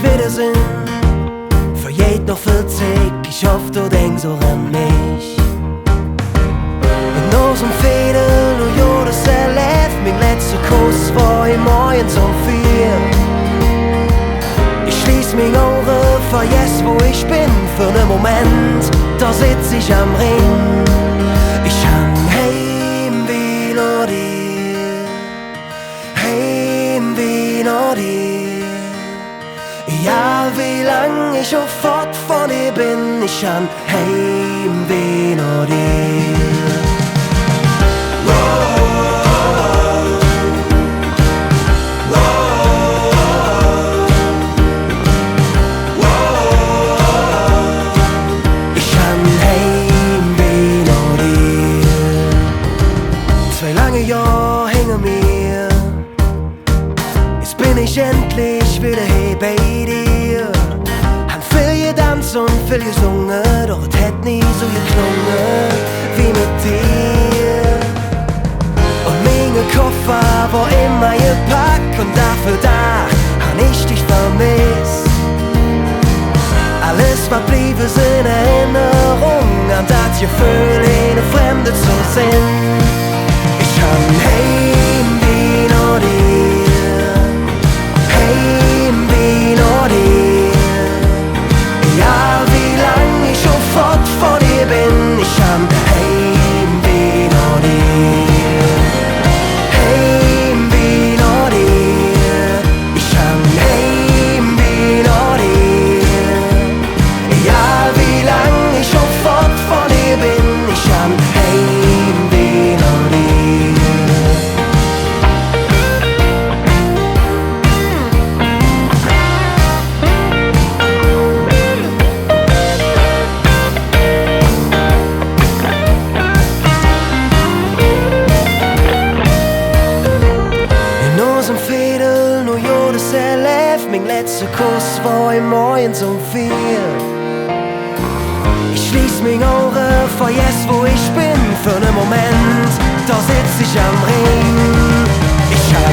ich wiedersehen. Für jeden noch 40, ich hoffe, du denkst auch an mich. In unserem Fädel, und ja, das erlebt, mein letzter Kuss war im Morgen um 4. Ich schließ mich Augen, vergess wo ich bin, für einen Moment, da sitz ich am Ring. Ich hang Heimweh noh dir, Heimweh noh dir. Egal wie lang ich auch fort von dir bin, ich hang Heimweh noh dir. Endlich wieder hey bei dir. Han viel gedanzt und viel gesungen, doch es hätt nie so geklungen wie mit dir. Und meine Koffer war immer gepackt und dafür da han ich dich vermisst. Alles was blieb ist in Erinnerung an das Gefühl, eine Fremde zu sehen. Ich han Heimweh noh dir, Heimweh noh dir. Egal wie lang ich schon fort von dir bin, ich hab Heimweh noh dir, Heimweh noh dir. Ich hab Heimweh noh dir. Egal wie lang ich schon fort von dir bin, ich hab Heimweh noh dir. Mein letzter Kuss war im Morgen um 4. Ich schließ mich Augen, vergess wo ich bin, für einen Moment, da sitz ich am Ring. Ich hab